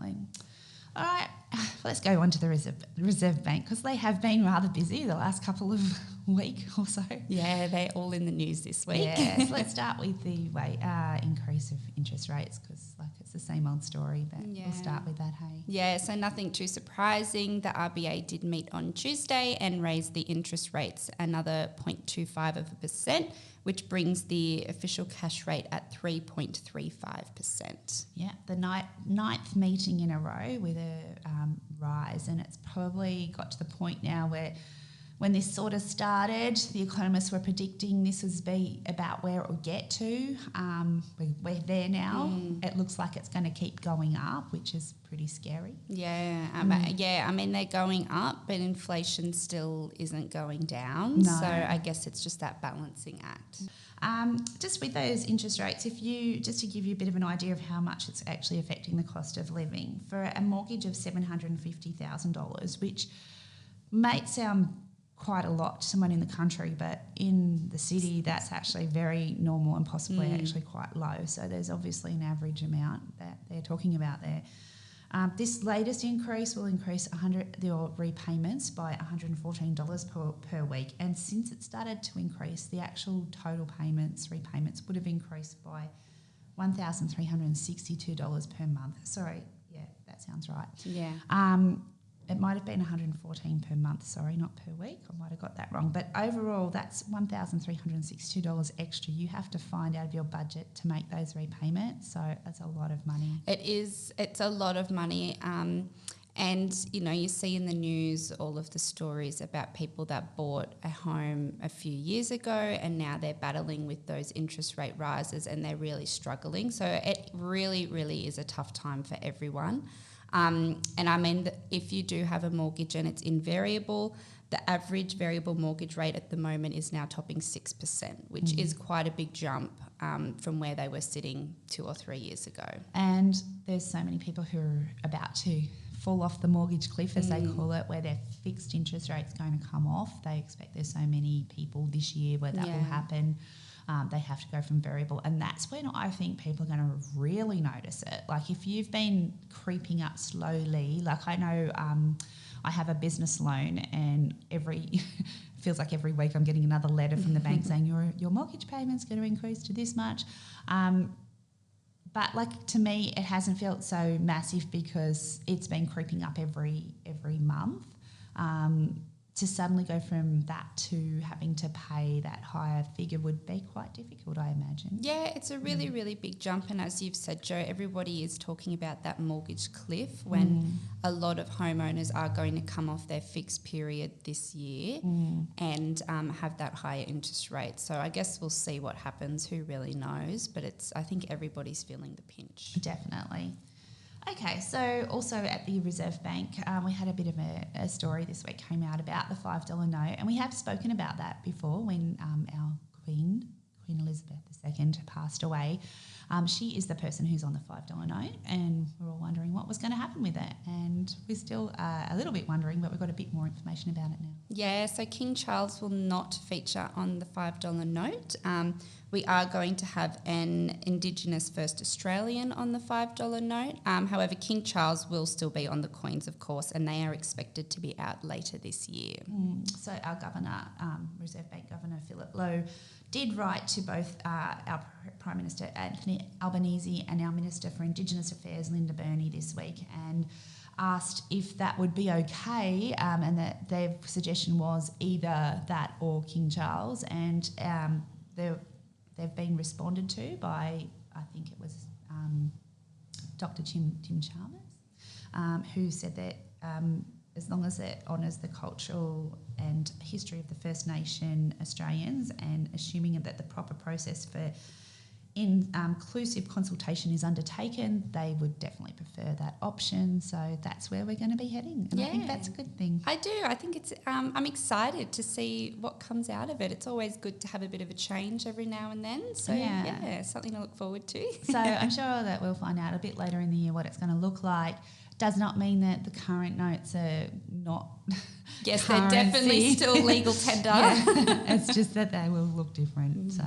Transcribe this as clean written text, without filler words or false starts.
definitely. All right, let's go on to the Reserve Bank, because they have been rather busy the last couple of week or so. Yeah, they're all in the news this week. Yeah, so let's start with the increase of interest rates, because it's the same old story, but we'll start with that, hey? Yeah, so nothing too surprising. The RBA did meet on Tuesday and raised the interest rates another 0.25%, which brings the official cash rate at 3.35%. Yeah, the ninth meeting in a row with a rise, and it's probably got to the point now where when this sort of started, the economists were predicting this would be about where it would get to. We're there now. It looks like it's going to keep going up, which is pretty scary. Yeah, I mean, they're going up, but inflation still isn't going down. No. So I guess it's just that balancing act. Just with those interest rates, just to give you a bit of an idea of how much it's actually affecting the cost of living, for a mortgage of $750,000, which might sound quite a lot to someone in the country, but in the city that's actually very normal and possibly actually quite low. So there's obviously an average amount that they're talking about there. This latest increase will increase your repayments by $114 per week, and since it started to increase, the actual total repayments would have increased by $1,362 per month. Sorry, yeah, that sounds right. Yeah. It might have been $114 per month, sorry, not per week. I might have got that wrong. But overall, that's $1,362 extra you have to find out of your budget to make those repayments. So that's a lot of money. It is. It's a lot of money. And, you see in the news all of the stories about people that bought a home a few years ago and now they're battling with those interest rate rises and they're really struggling. So it really, really is a tough time for everyone. And I mean, if you do have a mortgage and it's invariable, the average variable mortgage rate at the moment is now topping 6%, which is quite a big jump from where they were sitting 2 or 3 years ago. And there's so many people who are about to fall off the mortgage cliff, as they call it, where their fixed interest rate's going to come off. They expect there's so many people this year where that will happen. They have to go from variable, and that's when I think people are going to really notice it. Like if you've been creeping up slowly, like I know I have a business loan, and feels like every week I'm getting another letter from the bank saying your mortgage payment's going to increase to this much. But like to me, it hasn't felt so massive because it's been creeping up every month. To suddenly go from that to having to pay that higher figure would be quite difficult, I imagine. Yeah, it's a really, really big jump. And as you've said, Jo, everybody is talking about that mortgage cliff when a lot of homeowners are going to come off their fixed period this year and have that higher interest rate. So I guess we'll see what happens. Who really knows? But I think everybody's feeling the pinch. Definitely. Okay, so also at the Reserve Bank, we had a bit of a story this week came out about the $5 note, and we have spoken about that before when our Queen Elizabeth II passed away. She is the person who's on the $5 note, and we're all wondering what was going to happen with it, and we're still a little bit wondering, but we've got a bit more information about it now. Yeah, so King Charles will not feature on the $5 note. We are going to have an Indigenous First Australian on the $5 note. However, King Charles will still be on the coins, of course, and they are expected to be out later this year. So our Governor, Reserve Bank Governor Philip Lowe, did write to both our Prime Minister Anthony Albanese and our Minister for Indigenous Affairs Linda Burney this week and asked if that would be okay, and that their suggestion was either that or King Charles, and they've been responded to by, I think it was Dr. Tim Chalmers, who said that as long as it honours the cultural and history of the First Nation Australians and assuming that the proper process for inclusive consultation is undertaken, they would definitely prefer that option. So that's where we're going to be heading, and I think that's a good thing. I do. I think it's. I'm excited to see what comes out of it. It's always good to have a bit of a change every now and then. So yeah, something to look forward to. So I'm sure that we'll find out a bit later in the year what it's going to look like. Does not mean that the current notes are not. Yes, they're definitely still legal tender. It's just that they will look different. So.